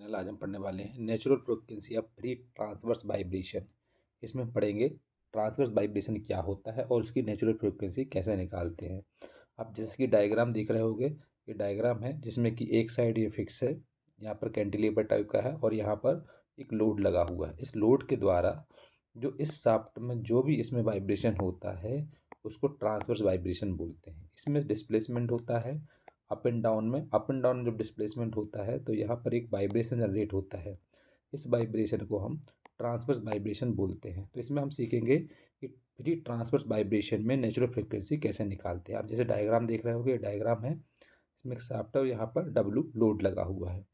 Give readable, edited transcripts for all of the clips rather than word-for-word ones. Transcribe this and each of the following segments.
Channel आज हम पढ़ने वाले हैं natural frequency of free transverse vibration. इसमें हम पढ़ेंगे ट्रांसवर्स वाइब्रेशन क्या होता है और उसकी नेचुरल फ्रीक्वेंसी कैसे निकालते हैं। आप जैसे कि डायग्राम देख रहे होंगे, ये डायग्राम है जिसमें कि एक साइड ये फिक्स है, यहाँ पर कैंटिलीवर टाइप का है और यहाँ पर एक लोड लगा हुआ है। इस लोड के द्वारा जो इस शाफ्ट में जो भी इसमें वाइब्रेशन होता है उसको ट्रांसवर्स वाइब्रेशन बोलते हैं। इसमें डिस्प्लेसमेंट होता है अप एंड डाउन में। अप एंड डाउन जब डिस्प्लेसमेंट होता है तो यहाँ पर एक वाइब्रेशन जनरेट होता है। इस वाइब्रेशन को हम ट्रांसवर्स वाइब्रेशन बोलते हैं। तो इसमें हम सीखेंगे कि फ्री ट्रांसवर्स वाइब्रेशन में नेचुरल फ्रिक्वेंसी कैसे निकालते हैं। आप जैसे डायग्राम देख रहे होगे, डायग्राम है, इसमें एक शाफ्ट है और यहाँ पर W लोड लगा हुआ है।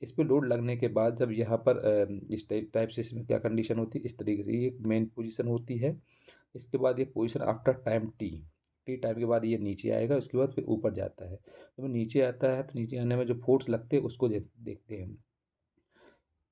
इस पर लोड लगने के बाद जब यहाँ पर इस टाइप से इसमें क्या कंडीशन होती है, इस तरीके से ये मेन पोजीशन होती है। इसके बाद ये position after time T time के बाद ये नीचे आएगा, उसके बाद फिर ऊपर जाता है। जब वो नीचे आता है तो नीचे आने में जो फोर्स लगते हैं उसको देखते हैं।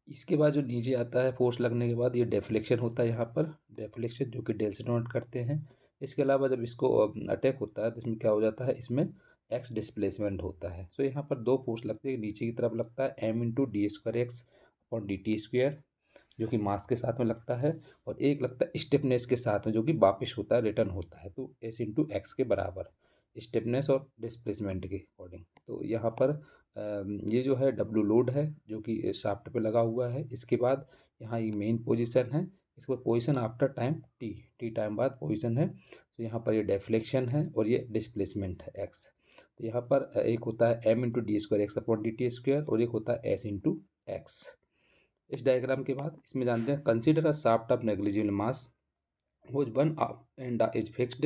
इसके बाद जो नीचे आता है फोर्स लगने के बाद ये डेफ्लेक्शन होता है, यहाँ पर डेफ्लेक्शन जो कि डेल से नोट करते हैं। इसके अलावा जब इसको अटैक होता है तो इसमें क्या हो जाता है, इसमें एक्स डिस्प्लेसमेंट होता है। तो यहाँ पर दो फोर्स लगते हैं, नीचे की तरफ लगता है M into D square X upon D T square जो कि मास के साथ में लगता है, और एक लगता है स्टिफनेस के साथ में जो कि वापिस होता है, रिटर्न होता है। तो एस इंटू एक्स के बराबर स्टिफनेस और डिस्प्लेसमेंट के अकॉर्डिंग। तो यहाँ पर ये जो है डब्लू लोड है जो कि शाफ्ट पे लगा हुआ है। इसके बाद यहाँ ये मेन पोजीशन है, इसके बाद position after time T time बाद पोजीशन है। तो यहाँ पर ये डेफ्लेक्शन है और ये डिस्प्लेसमेंट है एक्स। तो यहाँ पर एक होता है M into D square X upon D T square और एक होता है एस इंटू एक्स। इस डायग्राम के बाद इसमें जानते हैं, consider a shaft of negligible mass whose one end is fixed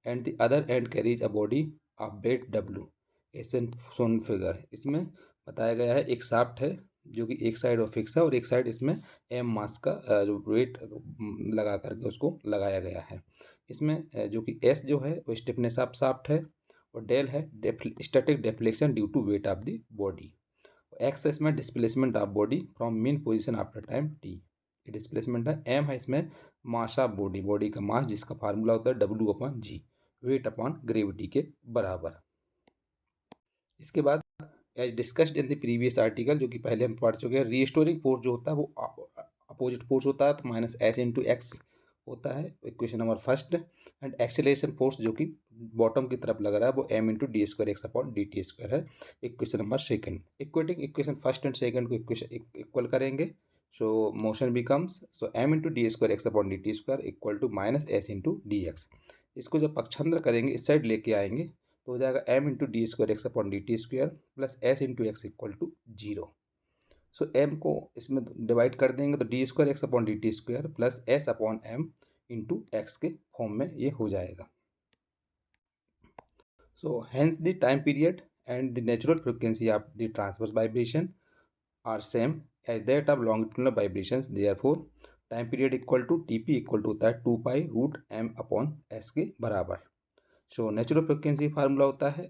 and the other end carries a body of weight W as shown figure। इसमें बताया गया है एक शाफ्ट है जो कि एक साइड और फिक्स है और एक साइड इसमें एम मास का जो वेट लगा करके उसको लगाया गया है। इसमें जो कि एस जो है वो स्टिफनेस ऑफ शाफ्ट है और डेल है static deflection due to weight of the body. X इसमें displacement of body from mean position after time T, ये डिस्प्लेसमेंट है। एम है इसमें मास ऑफ बॉडी, बॉडी का मास जिसका फार्मूला होता है W upon G, weight upon gravity के बराबर। इसके बाद as discussed in the previous article, जो कि पहले हम पढ़ चुके हैं, रीस्टोरिंग फोर्स जो होता है वो अपोजिट फोर्स होता है, तो माइनस एस इंटू एक्स होता है equation number first. And acceleration force जो कि बॉटम की तरफ लग रहा है वो M into D square X upon D T square है, equation number second. Equating equation first and second को इक्वेशन इक्वल करेंगे, so motion becomes so M into D square X upon D T square equal to minus S into D X. इसको जब पक्षांतर करेंगे इस side लेके आएंगे तो हो जाएगा M into D square X upon D T square plus S into X equal to zero. So M को इसमें डिवाइड कर देंगे तो D square X upon D T square plus S upon M into X के form में ये हो जाएगा। So hence the time period and the natural frequency of the transverse vibration are same as that of longitudinal vibrations, therefore time period equal to T P equal to होता है 2 pi root M upon S के बराबर। सो natural frequency formula होता है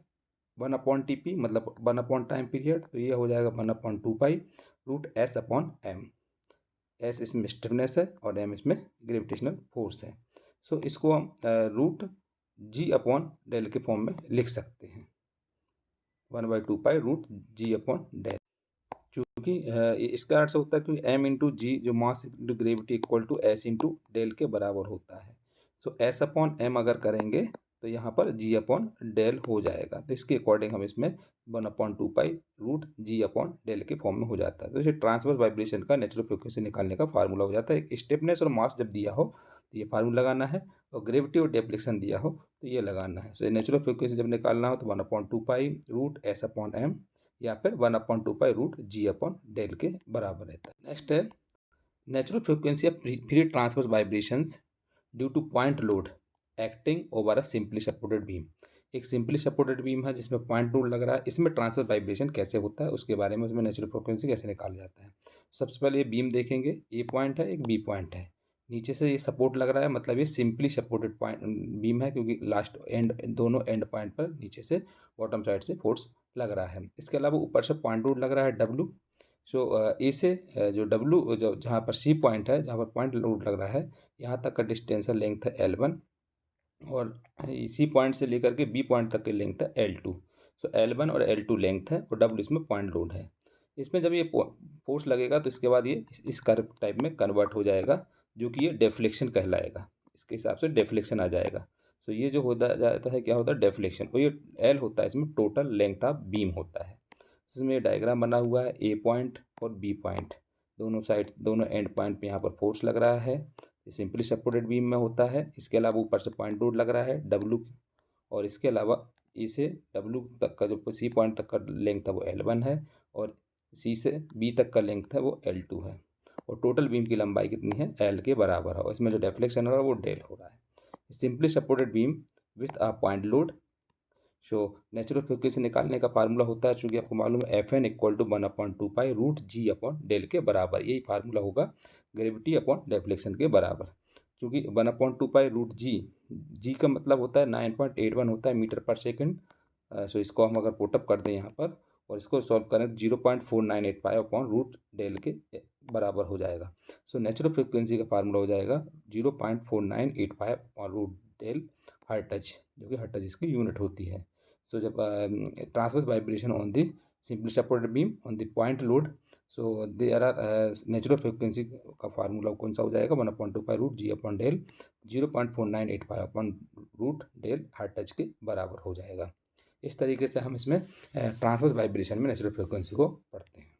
1 upon T P मतलब 1 upon time period, तो ये हो जाएगा 1 upon 2 pi root S upon M. S इसमें स्टिफनेस है और एम इसमें ग्रेविटेशनल फोर्स है। सो इसको हम रूट जी अपॉन डेल के फॉर्म में लिख सकते हैं, 1/2 पाई रूट जी अपॉन डेल। क्योंकि इसका अर्थ होता है कि एम इंटू जी जो mass into gravity equal to S into del के बराबर होता है। सो एस अपॉन एम अगर करेंगे तो यहाँ पर जी अपॉन डेल हो जाएगा, तो इसके अकॉर्डिंग हम इसमें 1/2 पाई रूट जी अपॉन डेल के फॉर्म में हो जाता है। तो इसे ट्रांसवर्स वाइब्रेशन का नेचुरल फ्रीक्वेंसी निकालने का फार्मूला हो जाता है। एक स्टिफनेस और मास जब दिया हो तो ये फार्मूला लगाना है, और ग्रेविटी और डेफ्लेक्शन दिया हो तो ये लगाना है। सो नेचुरल फ्रीक्वेंसी जब निकालना हो तो 1/2 pi root S upon M या फिर 1/2 पाई रूट जी अपॉन डेल के बराबर रहता है। नेक्स्ट है natural frequency of free transverse vibrations due to point load acting over a simply supported beam. एक सिंपली सपोर्टेड बीम है जिसमें पॉइंट लोड लग रहा है, इसमें ट्रांसफर वाइब्रेशन कैसे होता है उसके बारे में, उसमें नेचुरल फ्रीक्वेंसी कैसे निकाला जाता है। सबसे पहले ये बीम देखेंगे, ए पॉइंट है एक बी पॉइंट है, नीचे से ये सपोर्ट लग रहा है मतलब ये सिंपली सपोर्टेड पॉइंट बीम है, क्योंकि लास्ट एंड दोनों एंड पॉइंट पर नीचे से बॉटम साइड से फोर्स लग रहा है। इसके अलावा ऊपर से पॉइंट लोड लग रहा है डब्लू। सो ए से जो डब्लू जो जहाँ पर सी पॉइंट है जहाँ पर पॉइंट लोड लग रहा है यहाँ तक का डिस्टेंस लेंथ है L1 और इसी पॉइंट से लेकर के बी पॉइंट तक की लेंथ है L2। सो L1 और L2 लेंथ है और W इसमें पॉइंट लोड है। इसमें जब ये फोर्स लगेगा तो इसके बाद ये इस कर्व टाइप में कन्वर्ट हो जाएगा, जो कि ये डेफ्लेक्शन कहलाएगा। इसके हिसाब से डेफ्लेक्शन आ जाएगा। तो ये जो होता जाता है क्या होता है, डेफ्लेक्शन। और ये एल होता है, इसमें टोटल लेंथ ऑफ बीम होता है। इसमें ये डायग्राम बना हुआ है, ए पॉइंट और बी पॉइंट दोनों साइड, दोनों एंड पॉइंट पे यहाँ पर फोर्स लग रहा है। ये सिंपली सपोर्टेड बीम में होता है। इसके अलावा ऊपर से पॉइंट लोड लग रहा है डब्लू, और इसके अलावा ए से डब्लू तक का जो सी पॉइंट तक का लेंथ है वो L1 है, और सी से बी तक का लेंथ है वो L2 है। और टोटल बीम की लंबाई कितनी है, L के बराबर है। और इसमें जो डेफ्लेक्शन हो रहा है वो डेल हो रहा है। Simply supported beam with a point load. So natural frequency निकालने का फार्मूला होता है, चूँकि आपको मालूम है FN equal to 1/2 pi root ji upon del के बराबर। यही फार्मूला होगा ग्रेविटी अपॉन डेफ्लेक्शन के बराबर। क्योंकि 1/2 पाई रूट जी, जी का मतलब होता है 9.81 होता है मीटर पर सेकंड। सो इसको हम अगर पुटअप कर दें यहाँ पर और इसको सॉल्व करें तो 0.498 पाई अपॉन रूट डेल के बराबर हो जाएगा। सो नेचुरल फ्रिक्वेंसी का फार्मूला हो जाएगा 0.498 pi upon root del hertz, जो कि हर्ट्ज इसकी यूनिट होती है। सो जब transverse vibration on the simply supported beam on the point load, so there are natural frequency का फार्मूला कौन सा हो जाएगा, 1/2 पाई रूट जी upon del 0.498 pi upon root del hertz के बराबर हो जाएगा। इस तरीके से हम इसमें ट्रांसवर्स वाइब्रेशन में नेचुरल फ्रिक्वेंसी को पढ़ते हैं।